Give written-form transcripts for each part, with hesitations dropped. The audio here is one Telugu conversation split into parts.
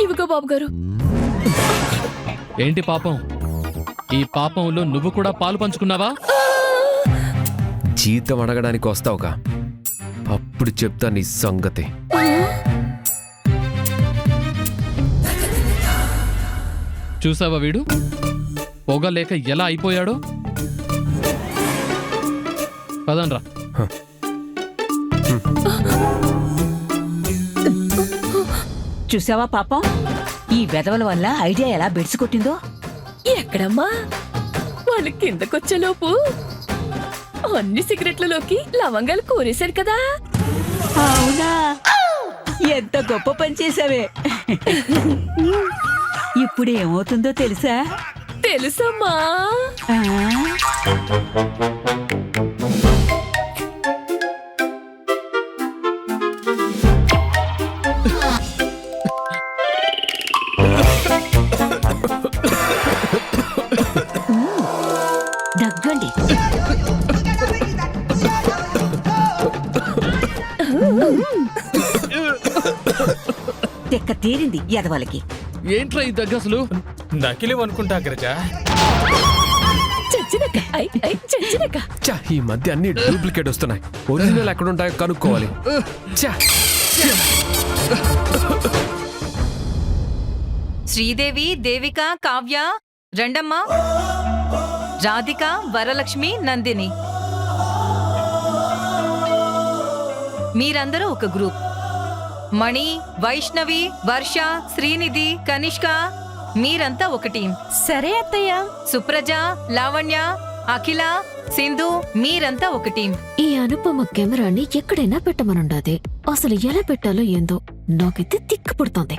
ఇవిగో బాబు గారు. ఏంటి పాపం? ఈ పాపంలో నువ్వు కూడా పాలు పంచుకున్నావా? జీతం అడగడానికి వస్తావుగా, అప్పుడు చెప్తా నీ సంగతి. చూసావా వీడు పొగ లేక ఎలా అయిపోయాడో? పదనరా. చూసావా పాపం, ఈ వెధవల వల్ల ఐడియా ఎలా బెడిసి కొట్టిందో. ఎక్కడమ్మా, వాళ్ళు కిందకొచ్చేలోపు అన్ని సిగరెట్లలోకి లవంగాలు కోరేశారు కదా. అవునా, ఎంత గొప్ప పని చేసావే. ఇప్పుడు ఏమవుతుందో తెలుసా? తెలుసమ్మా. ఆ? దగ్గండి. తెక్క తీరింది ఎదవలకి. ఏంట్రా ఈ దగ్గ అసలు? నకిలేమనుకుంటా అగ్రజ. చచ్చినక్క, చచ్చినక్క. చా, ఈ మధ్య అన్ని డూప్లికేట్ వస్తున్నాయి. ఒరిజినల్ ఎక్కడుంటాయో కనుక్కోవాలి. చా. శ్రీదేవి, దేవిక, కావ్య రండమ్మా. రాధిక, వరలక్ష్మి, నందిని మీరందరూ ఒక గ్రూప్. మణి, వైష్ణవి, వర్ష, శ్రీనిధి, కనిష్క మీరంతా ఒక టీం. సరే అత్తయ్య. సుప్రజ, లావణ్య, అఖిల, సింధు మీరంతా ఒక టీం. ఈ అనుపమ కెమెరాని ఎక్కడైనా పెట్టమనుండాది. అసలు ఎలా పెట్టాలో ఏందో నాకైతే తిక్కు పుడుతోంది.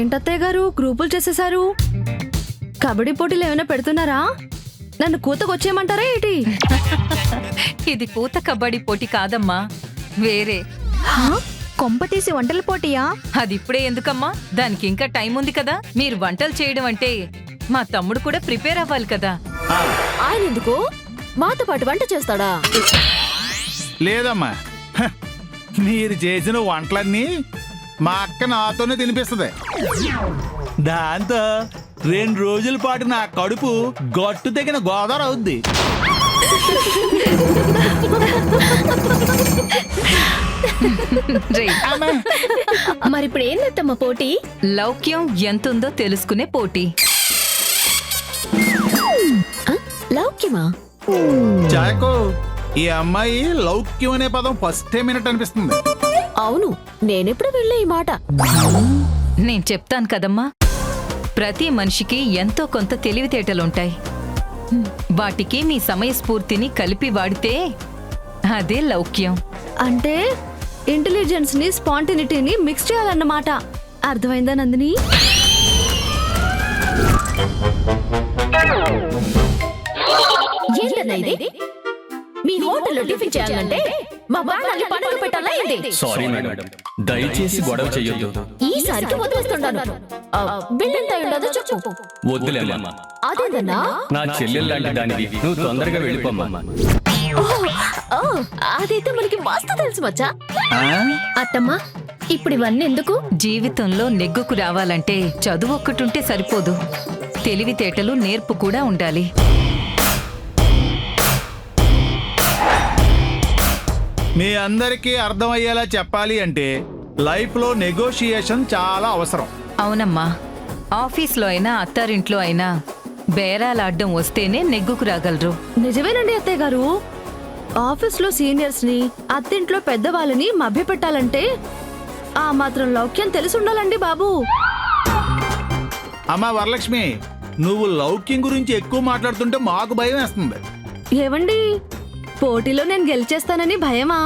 ఏంటత్తయ్య గారు గ్రూపులు చేసేశారు? కబడ్డీ పోటీలు ఏమైనా పెడుతున్నారా? నన్ను కూతకొచ్చేయమంటారా ఏంటి? ఇది కూత కబడ్డీ పోటీ కాదమ్మా, వేరే. కొంపతీసి వంటల పోటీయా? అది ఇప్పుడే ఎందుకమ్మా, దానికి ఇంకా టైం ఉంది కదా. మీరు వంటలు చేయడం అంటే మా తమ్ముడు కూడా ప్రిపేర్ అవ్వాలి కదా. ఆయన ఎందుకు మాతో పాటు వంట చేస్తాడా? లేదమ్మా, మీరు చేసిన వంటలన్నీ మా అక్క నాతోనే తినిపిస్తుంది. దాంతో 2 రోజుల పాటు నా కడుపు గట్టు తెగిన గోదావరి అవుద్ది. మరిప్పుడు ఏందత్తమ్మ పోటీ? లౌక్యం ఎంతుందో తెలుసుకునే పోటీ. లౌక్యమా? చాకు, ఈ అమ్మాయి లౌక్యం అనే పదం ఫస్ట్ టైం వినట్టు అనిపిస్తుంది. అవును, నేనెప్పుడు వెళ్ళే ఈ మాట. నేను చెప్తాను కదమ్మా, ప్రతి మనిషికి ఎంతో కొంత తెలివితేటలుంటాయి. వాటికి మీ సమయస్ఫూర్తిని కలిపి వాడితే అదే లౌక్యం. అంటే ఇంటెలిజెన్స్ ని స్పాంటినిటీని మిక్స్ చేయాలన్నమాట. అర్థమైందా నందిని? ఏంటన్నా ఇది? మీ హోటల్లో టిఫిన్ చేయాలంటే మా బాణాన్ని పనులు పెట్టాలా ఏంటి? సారీ మేడం, దయచేసి గొడవ చెయ్యొద్దు. ఈసారికి వదిలేస్తున్నాను. బిల్ ఎంత అయి ఉండదో చెప్పు. వద్దులేమ్మా, అదేదన్నా? నా చెల్లెలు లాంటి దానివి, నువ్వు తొందరగా వెళ్ళిపోమ్మా. అదైతే మనకి మస్తు తెలుసు మచ్చా. అత్తమ్మ, ఇప్పుడు ఇవన్నీ ఎందుకు? జీవితంలో నెగ్గుకు రావాలంటే చదువు ఒక్కటుంటే సరిపోదు, తెలివితేటలు నేర్పు కూడా ఉండాలి. మీ అందరికీ అర్థమయ్యేలా చెప్పాలి అంటే లైఫ్ లో నెగోషియేషన్ చాలా అవసరం. అవునమ్మా, ఆఫీస్లో అయినా అత్తారింట్లో అయినా బేరాలాడ్డం వస్తేనే నెగ్గుకు రాగలరు. నిజమేనండి అత్తయ్య గారు. ఆఫీస్లో సీనియర్స్ ని, అత్తింట్లో పెద్దవాళ్ళని మభ్యపెట్టాలంటే ఆ మాత్రం లౌక్యం తెలిసి ఉండాలండి బాబు. అమ్మా పోటీలో నేను గెలిచేస్తానని భయమా?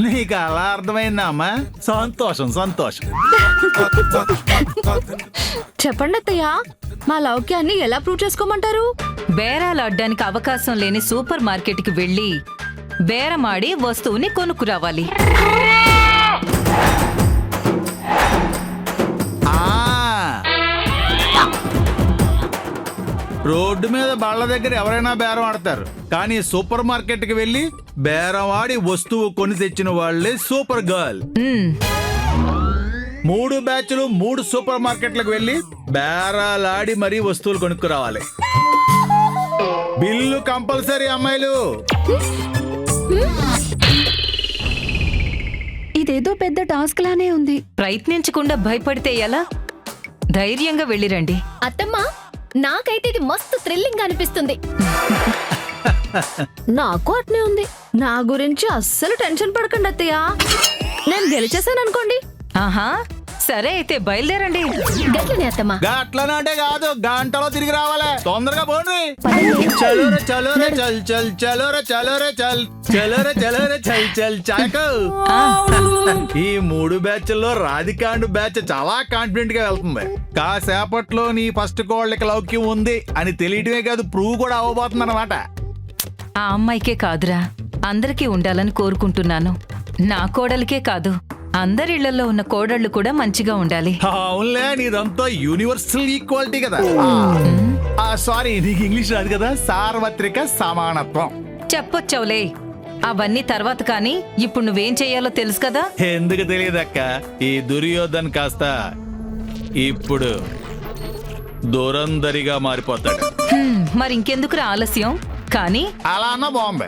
నీకు అలా అర్థమైందా అమ్మా? సంతోషం సంతోషం. చెప్పండి అత్తయ్య, మా లౌక్యాన్ని ఎలా ప్రూవ్ చేసుకోమంటారు? బేరాలు ఆడడానికి అవకాశం లేని సూపర్ మార్కెట్కి వెళ్ళి బేరమాడి వస్తువుని కొనుక్కురావాలి. రోడ్డు మీద బళ్ళ దగ్గర ఎవరైనా బేరం ఆడతారు, కానీ సూపర్ మార్కెట్ కి వెళ్ళి బేరం ఆడి వస్తువు కొని తెచ్చిన వాళ్ళే సూపర్ గర్ల్. 3 బ్యాచ్లు 3 సూపర్ మార్కెట్లకు వెళ్ళి బేరాలాడి మరీ వస్తువులు కొనుక్కురావాలి. బిల్లు కంపల్సరీ అమ్మాయిలు. ఇదేదో పెద్ద టాస్క్ లానే ఉంది. ప్రయత్నించకుండా భయపడితే ఎలా? ధైర్యంగా వెళ్ళిరండి. అత్తమ్మా, నాకైతే ఇది మస్తు థ్రిల్లింగ్ అనిపిస్తుంది. నాకు అట్నే ఉంది. నా గురించి అస్సలు టెన్షన్ పడకండి అత్తయ్య, నేను గెలిచేసాను అనుకోండి. ఆహా, సరే అయితే బయలుదేరండి. గట్లనే అత్తమ్మా. గట్లనంటే కాదు, గంటలో తిరిగి రావాలి. తొందరగా పోండి. చలోరే చలోరే చల్ చల్ చలోరే చలోరే చల్ చలోరే చలోరే చల్ చల్ చాకు. ఈ 3 బ్యాచ్ల్లో రాధికాండ్ బ్యాచ్ చాలా కాన్ఫిడెంట్ గా వెళ్తుంది. కాసేపట్లో నీ ఫస్ట్ కోళ్ళకి లౌక్యం ఉంది అని తెలియటమే కాదు, ప్రూవ్ కూడా అవ్వబోతుంది అన్నమాట. ఆ అమ్మాయికే కాదురా, అందరికీ ఉండాలని కోరుకుంటున్నాను. నా కోడలికే కాదు, అందరిళ్లలో ఉన్న కోడళ్ళు కూడా మంచిగా ఉండాలి. అవునులే, నీదంతా యూనివర్సల్ ఈక్వాలిటీ కదా. సారీ, నీకు ఇంగ్లీష్ రాదు కదా. సార్వత్రిక సమానత్వం చెప్పొచ్చవులే, అవన్నీ తర్వాత కానీ ఇప్పుడు నువ్వేం చెయ్యాలో తెలుసు కదా. ఎందుకు తెలియదక్క, ఈ దుర్యోధన్ కాస్త ఇప్పుడు దురందరిగా మారిపోతాడు. మరి ఇంకెందుకురా ఆలస్యం? కానీ అలా అన్న బాగుంది.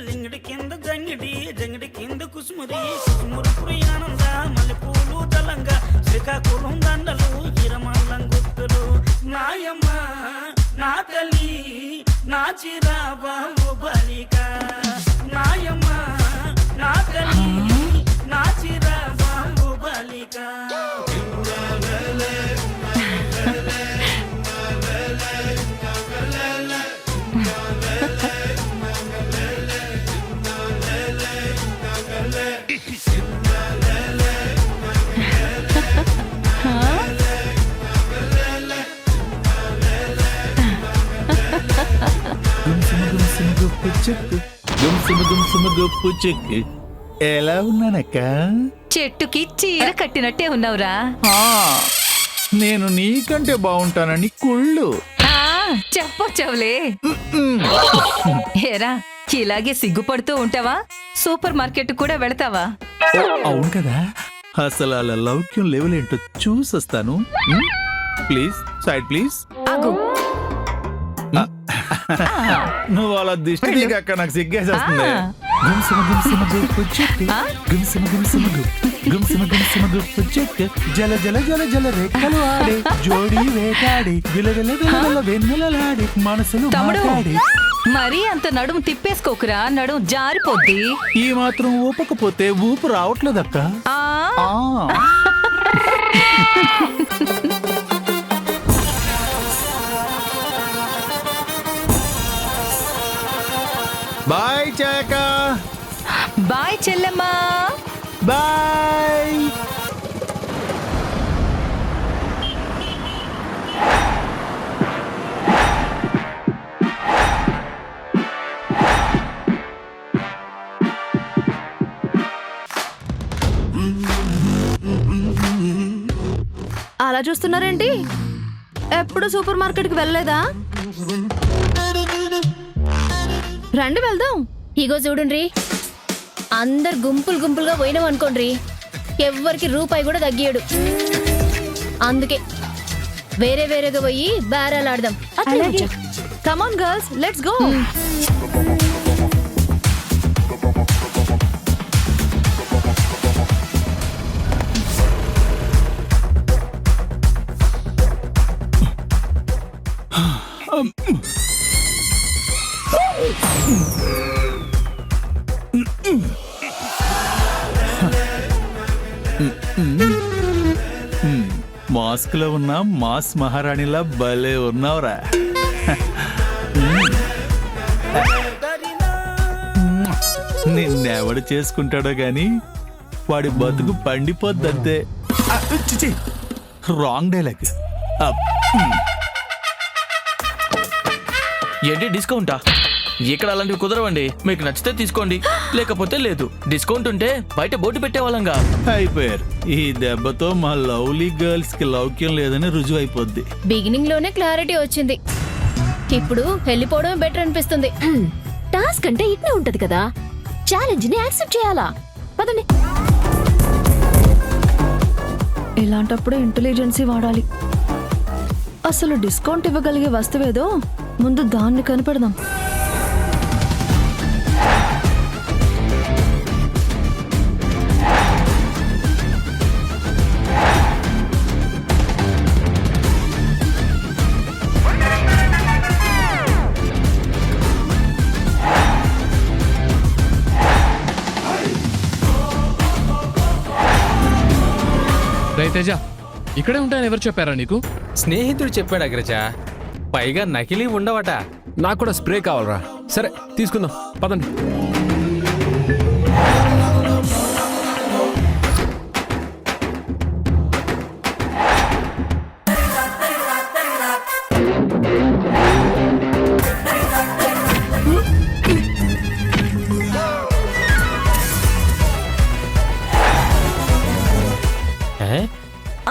లింగిడి కింద జంగిడి కింద కుసుముది కుసుమురు పురియానంద మల్లెపూలు దళంగా శ్రీకాకుళం దండలు ఇరమల్లం గుర్తులు. నాయమ్మ నా తల్లి నా చిరాబాబు బలిక. నాయమ్మ నా తల్లి నా చిరాబాబు బలిక. ఎలా ఉన్నానక్క? చెట్టుకి చీర కట్టినట్టే ఉన్నావురా. నేను నీకంటే బాగుంటానని కుళ్ళు. చెప్పొచ్చవులే. ఏరా, ఇలాగే సిగ్గుపడుతూ ఉంటావా? సూపర్ మార్కెట్ కూడా వెళతావా? అవును కదా, అసలు అలా లౌక్యం లెవెల్ ఏంటో చూసొస్తాను. Please side please. ఆగు. నువ్వు అలా దిష్టి తీయక, నాకు సిగ్గేసేస్తుంది. జల జల జల జల రేఖలు ఆడే జోడి వేటాడి విలవిల విలవిల వెన్నెలలాడి మనసులు తమ్ముడు, మాట్లాడి. మరీ అంత నడుము తిప్పేసుకోకురా, నడుము జారిపోద్ది. ఈ మాత్రం ఊపకపోతే ఊపు రావట్లేదక్క. బాయ్ చాక. బాయ్ చెల్లెమ్మా. బాయ్. అలా చూస్తున్నారేంటి? ఎప్పుడు సూపర్ మార్కెట్కి వెళ్ళలేదా? రండి వెళ్దాం. ఇగో చూడుండ్రి, అందరు గుంపులు గుంపులుగా పోయినాం అనుకోండ్రి, ఎవ్వరికి రూపాయి కూడా తగ్గియడు. అందుకే వేరే వేరేగా పోయి బేరాలాడదాం. Come on girls, let's go. Mask లో ఉన్న మాస్ మహారాణిలా భలే ఉన్నావురా. నిన్నెవడు చేసుకుంటాడో గాని వాడి బతుకు పండిపోద్దంతే. Wrong dialogue. ఏంటి డిస్కౌంటా? ఇక్కడ అలాంటివి కుదరవండి. మీకు నచ్చితే తీసుకోండి, లేకపోతే లేదు. డిస్కౌంట్ ఉంటే బయట బోర్డు పెట్టేవాళ్ళంగా. అయిపోయారు. ఈ దెబ్బతో మా లవ్లీ గర్ల్స్ కి లౌక్యం లేదని రుజువు అయిపోద్ది. బిగినింగ్ లోనే క్లారిటీ వచ్చింది, ఇప్పుడు వెళ్ళిపోవడం బెటర్ అనిపిస్తుంది. టాస్క్ అంటే ఇట్నే ఉంటది కదా, ఛాలెంజ్ ని యాక్సెప్ట్ చేయాలా? పదండి. ఇలాంటప్పుడు ఇంటెలిజెన్సీ వాడాలి. అసలు డిస్కౌంట్ ఇవ్వగలిగే వస్తువేదో ముందు దాన్ని కనిపెడదాం. రైతేజ, ఇక్కడే ఉంటాయని ఎవరు చెప్పారా నీకు? స్నేహితుడు చెప్పాడు అగ్రజ. పైగా నకిలీ ఉండవట. నాకు కూడా స్ప్రే కావాలరా. సరే తీసుకుందాం, పదండి.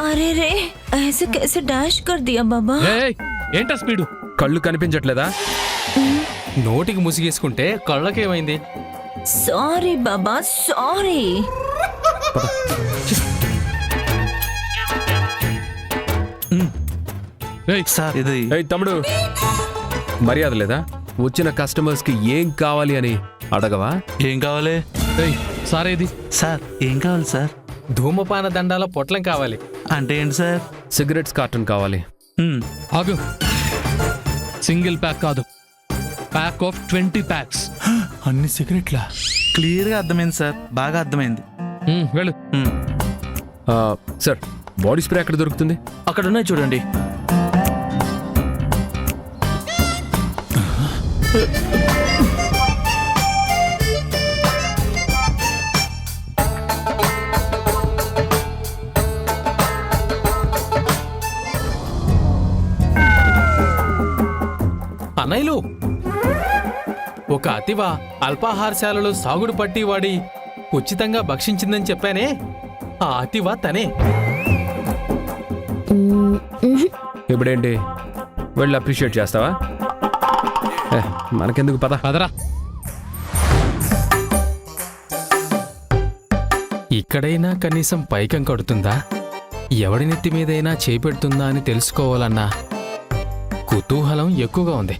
अरे रे, ऐसे कैसे डैश कर दिया बाबा? ఏయ్, ఏంటా స్పీడు? కళ్ళు కనిపించట్లేదా? నోటికి ముసిగేసుకుంటే కళ్ళకేమైంది? सॉरी बाबा, सॉरी. సార్ ఇది ఏయ్ తమ్ముడు, మర్యాద లేదా? వచ్చిన కస్టమర్స్ కి ఏం కావాలి అని అడగవా? ఏం కావాలి ఏయ్, సారేది? సార్? ఏం కావాలి సార్? ధూమపాన దండాల పొట్లం కావాలి. అంటే ఏంటి సార్? సిగరెట్స్ కార్టన్ కావాలి. ఆగు. సింగిల్ ప్యాక్ కాదు, ప్యాక్ ఆఫ్ 20 ప్యాక్స్. అన్ని సిగరెట్లా? క్లియర్ గా అర్థమైంది సార్, బాగా అర్థమైంది. వెళ్ళు. సార్, బాడీ స్ప్రే ఎక్కడ దొరుకుతుంది? అక్కడ ఉన్నాయి చూడండి. అన్నయ్యలు, ఒక అతివ అల్పాహారశాలలో సాగుడు పట్టి వాడి ఉచితంగా భక్షించిందని చెప్పానే, ఆ అతివ తనే. ఇప్పుడేంటి, వెళ్ళి అప్రిషియేట్ చేస్తావా? మనకెందుకు, పద. పదరా. ఇక్కడైనా కనీసం పైకం కడుతుందా, ఎవడి నెత్తి మీదైనా చేపెడుతుందా అని తెలుసుకోవాలన్న కుతూహలం ఎక్కువగా ఉంది.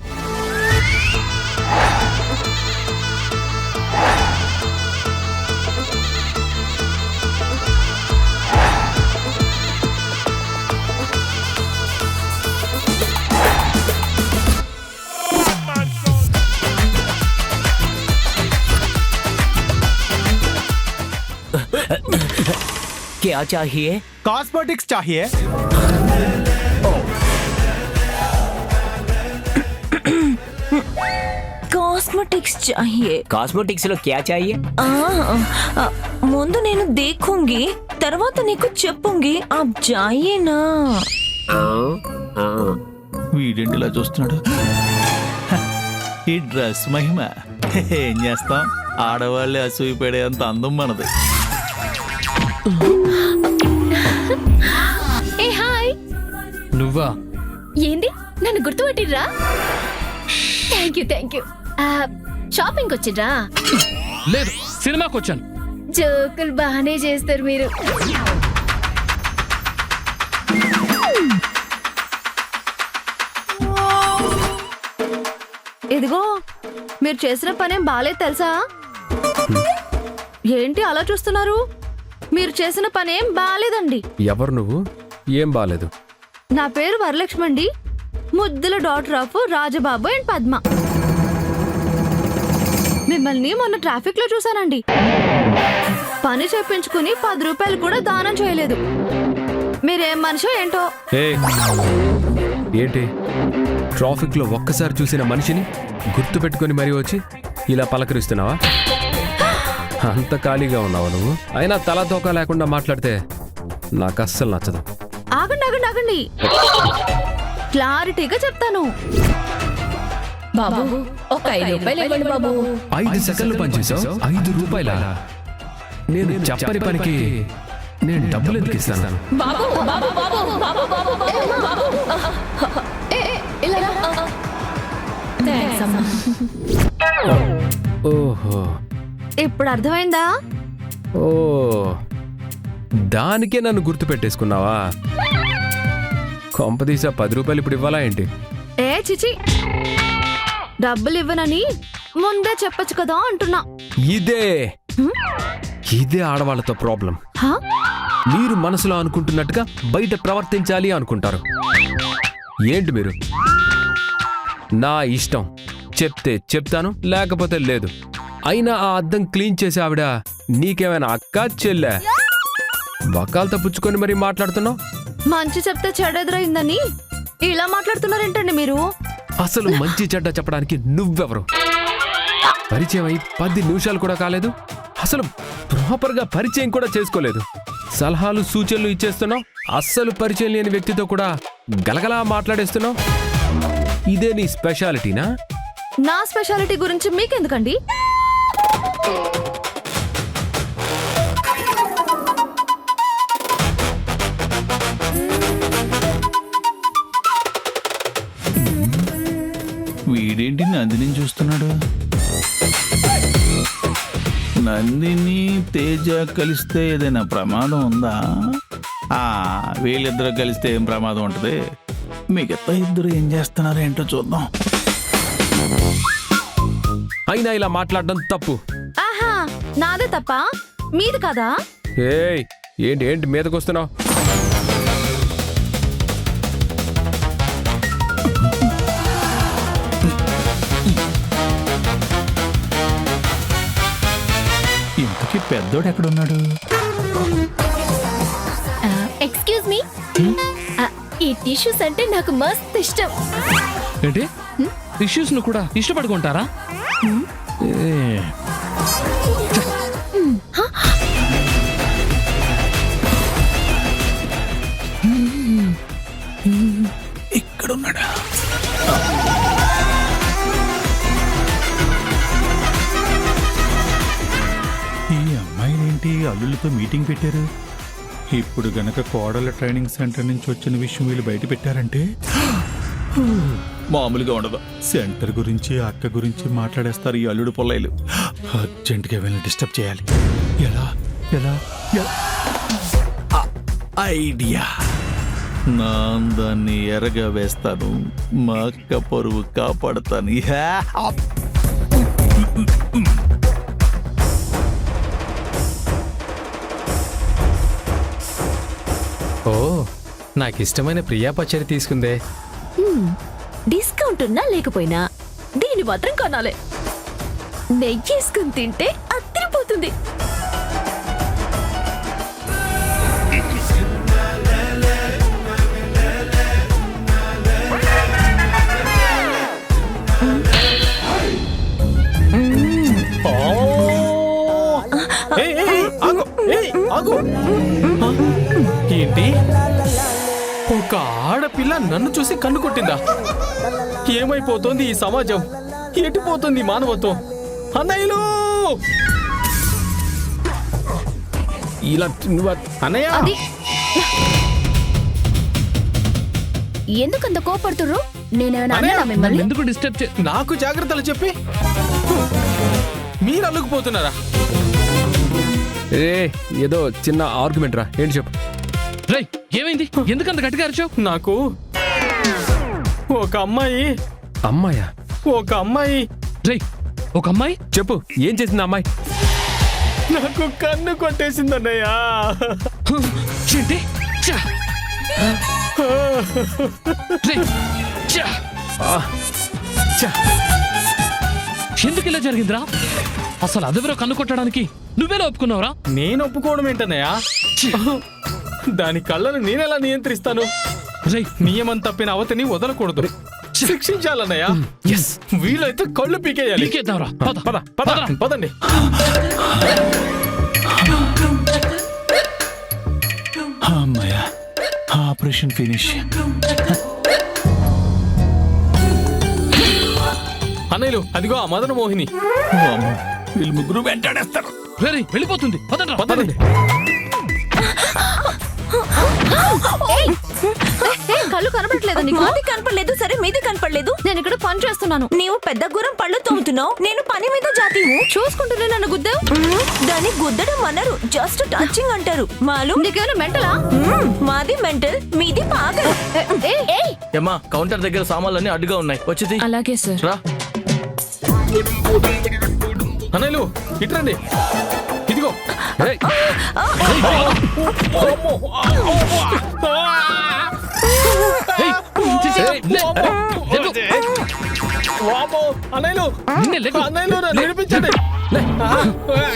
क्या चाहिए? కాస్మెటిక్స్ చాహియే. कॉस्मेटिक्स चाहिए. కాస్మెటిక్స్ లో క్యా చాహియే? ముందు నేను देखूंगी, తర్వాత నీకు చెప్పుంగి. आप जाइए ना. వీడేంటిలా చూస్తున్నాడు? ఈ డ్రెస్ మహిమ. ఏం చేస్తాం, ఆడవాళ్ళే అసూయపడే అంత అందం మనది. ఏ హాయ్. నువ్వా? ఏంది నన్ను గుర్తుపట్టిర్రా? థ్యాంక్ యూ షాపింగ్ వచ్చిర్రా? లేదు, సినిమాకి వచ్చాను. జోకులు బాగానే చేస్తారు మీరు. ఇదిగో మీరు చేసిన పనేం బాలేదు తెలుసా? ఏంటి అలా చూస్తున్నారు? మీరు చేసిన పనేం బాలేదండి. ఎవరు నువ్వు? ఏం బాలేదు? నా పేరు వరలక్ష్మండి, ముద్దుల daughter of Rajababu and Padma. మిమ్మల్ని మొన్న ట్రాఫిక్ లో చూసానండి. పని చెప్పించుకుని 10 రూపాయలు కూడా దానం చేయలేదు. మీరేం మనిషో ఏంటో. ఏంటి ట్రాఫిక్ లో ఒక్కసారి చూసిన మనిషిని గుర్తు పెట్టుకుని మరీ వచ్చి ఇలా పలకరిస్తున్నావా? అంత ఖాళీగా ఉన్నావా నువ్వు? అయినా తల తోక లేకుండా మాట్లాడితే నాకు అస్సలు నచ్చదు. ఆగండి, క్లారిటీగా చెప్తాను. బాబు ఒక 5 రూపాయలు ఇవ్వండి బాబు. 5 సెకండ్లు పనిచేసావు, 5 రూపాయల? నేను చెప్పని పనికి నేను డబ్బులు ఎందుకు ఇస్తాను? బాబు బాబు బాబు బాబు బాబు బాబు. థాంక్స్ అమ్మా. ఓహో, ఇప్పుడు అర్థమైందా? ఓ దానికే నన్ను గుర్తు పెట్టేసుకున్నావా? కొంపదీసా 10 రూపాయలు ఇప్పుడు ఇవ్వాలా ఏంటి? చిచి, డబ్బులు ఇవ్వనని ముందే చెప్పొచ్చు కదా అంటున్నా. ఇదే ఆడవాళ్ళతో ప్రాబ్లం. హా? మీరు మనసులో అనుకుంటున్నట్టుగా బయట ప్రవర్తించాలి అనుకుంటారు. ఏంటి మీరు? నా ఇష్టం, చెప్తే చెప్తాను, లేకపోతే లేదు. అయినా ఆ అద్దం క్లీన్ చేసే ఆవిడ నీకేమైనా అక్క చెల్లె? బకాలతో పుచ్చుకొని మరీ మాట్లాడుతున్నావు. మంచి చెప్తే చెడెదురైందని ఇలా మాట్లాడుతున్నారేంటండి మీరు? అసలు మంచి చెడ్డ చెప్పడానికి నువ్వెవరు? పరిచయం అయి 10 నిమిషాలు కూడా కాలేదు. అసలు ప్రాపర్ గా పరిచయం కూడా చేసుకోలేదు. సలహాలు సూచనలు ఇచ్చేస్తున్నావు. అస్సలు పరిచయం లేని వ్యక్తితో కూడా గలగలా మాట్లాడేస్తున్నావు. ఇదే నీ స్పెషాలిటీనా? నా స్పెషాలిటీ గురించి మీకెందుకండి? వీడేంటి నందిని చూస్తున్నాడు? నందిని తేజ కలిస్తే ఏదైనా ప్రమాదం ఉందా? వీళ్ళిద్దరు కలిస్తే ఏం ప్రమాదం ఉంటుంది? మిగతా ఇద్దరు ఏం చేస్తున్నారో ఏంటో చూద్దాం. అయినా ఇలా మాట్లాడడం తప్పు. ఆహా, నాదే తప్ప మీది కదా? ఏయ్, ఏంటి మీదకొస్తున్నావు? ఇంతకీ పెద్దోడు ఎక్కడున్నాడు? ఎక్స్క్యూజ్ మీ, ఈ టిష్యూస్ అంటే నాకు మస్త్ ఇష్టం. ఏంటి టిష్యూస్ ను కూడా ఇష్టపడుకుంటారా? ఇక్కడున్నాడా? ఈ అమ్మాయిలేంటి అల్లులతో మీటింగ్ పెట్టారు? ఇప్పుడు గనక కోడల ట్రైనింగ్ సెంటర్ నుంచి వచ్చిన విషయం వీళ్ళు బయట పెట్టారంటే మామూలుగా ఉండదు. సెంటర్ గురించి అక్క గురించి మాట్లాడేస్తారు ఈ అల్లుడు పొల్లైలు. అర్జెంటుగా వీళ్ళని డిస్టర్బ్ చేయాలి. ఎలా ఎలా ఐడియా! నా అందాన్ని ఎరగా వేస్తాను, మా అక్క పరువు కాపాడతాను. ఓ, నాకు ఇష్టమైన ప్రియా పచ్చడి తీసుకుందే. డిస్కౌంట్ ఉన్నా లేకపోయినా దీన్ని మాత్రం కొనాలి. నెయ్యేసుకుని తింటే అదిరిపోతుంది. ఏంటి, ఒక ఆడపిల్ల నన్ను చూసి కన్ను కొట్టిందా? ఏమైపోతోంది ఈ సమాజం? ఎటుపోతుంది మానవత్వం? అన్నయ్యలు, ఇలా అన్నయ్య, ఎందుకంత కోపడుతుర్రు? నేనేమైనా అన్నయ్య, అన్నానా మిమ్మల్ని? ఎందుకు డిస్టర్బ్ చే నాకు జాగ్రత్తలు చెప్పి మీరు అల్లుకుపోతున్నారా? ఏ ఏదో చిన్న ఆర్గ్యుమెంట్ రా, ఏంటి చెప్పు. రేయ్ ఏమైంది? ఎందుకంత గట్టిగా అరిచావు? నాకు ఒక అమ్మాయి అమ్మాయా? రేయ్ ఒక అమ్మాయి చెప్పు, ఏం చేసింది ఆ అమ్మాయి? నాకు కన్ను కొట్టేసిందన్నయ్యా. ఏంటి? ఛా! రేయ్, ఛా! ఛ! ఎందుకు ఇలా జరిగిందిరా? అసలు అదెవరో కన్ను కొట్టడానికి నువ్వేలా ఒప్పుకున్నావురా? నేను ఒప్పుకోవడం ఏంటన్నయ్యా? దాని కళ్ళను నేనెలా నియంత్రిస్తాను? రేయ్ నియమం తప్పిన అవతని వదలకూడదు, శిక్షించాలన్నయ్యా. ఎస్, వీలైతే కళ్ళు పీకేయాలి. పీకేద్దాంరా. పద. పద పద పదరా. పదండి. అమ్మయ్యా, ఆపరేషన్ ఫినిష్. అన్నయ్యలు, అదిగో ఆ మదన మోహిని. వీళ్ళు ముగ్గురు వెంటాడేస్తారు. రేయ్ వెళ్ళిపోతుంది. పదండ్రా. పదండి. ఏయ్, కళ్ళు కనపడట్లేదా నీకు? మాది కనపడలేదు, సరే మీది కనపడలేదు. నేను ఇక్కడ పని చేస్తున్నాను. నీవు పెద్ద గురం పళ్ళు తోముతున్నావు, నేను పని మీద జాతీవు. చూసుకుంటూనే నన్ను గుద్దావు. దాన్ని గుద్దడం అన్నారు, జస్ట్ టచింగ్ అంటారు. మాలు నీకేమైనా మెంటలా? మాది మెంటల్, మీది పాగల్. ఏమ్మా, కౌంటర్ దగ్గర సామాన్లన్నీ అడ్డుగా ఉన్నాయి, వచ్చింది అలాగే సార్. రా. అన్నయ్యలు ఇట్రండి, ఇదిగో. ఏయ్, ఏయ్, ఛీ, ఛీ, లే. లేదు. వామ్మో, అన్నయ్యలు, నిన్నే లేదు. అన్నయ్యలు నన్ను విడిపించండి.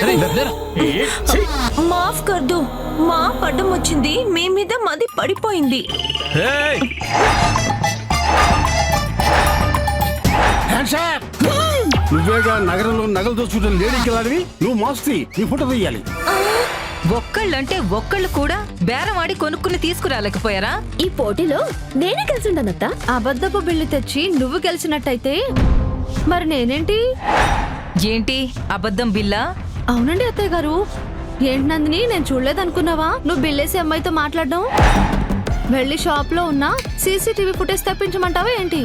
రేయ్, లేరా. ఛీ. మాఫ్ కర్దు, మా పడ్డం వచ్చింది, మీ మీద మాది పడిపోయింది. ఏయ్! నువ్వేగా నగరంలో నగలు దోచుకుంటున్న లేడీకి లాడివి, నువ్వు మాస్తి, నీ ఫోటో తీయాలి. ఒక్కళ్ళంటే ఒక్కళ్ళు కూడా బేరమాడి కొనుక్కుని తీసుకురాలేకపోయారా? ఈ పోటీలో నేనే గెలిచిండనత్త. అబద్ధపు బిల్లు తెచ్చి నువ్వు గెలిచినట్టయితే మరి నేనేంటి? ఏంటి అబద్ధం బిల్లా? అవునండి అత్తయ్య గారు. ఏంటి నందిని, నేను చూడలేదనుకున్నావా నువ్వు బిల్లేసి అమ్మాయితో మాట్లాడడం? వెళ్ళి షాప్ లో ఉన్న సీసీటీవీ ఫుటేజ్ తెప్పించమంటావా ఏంటి?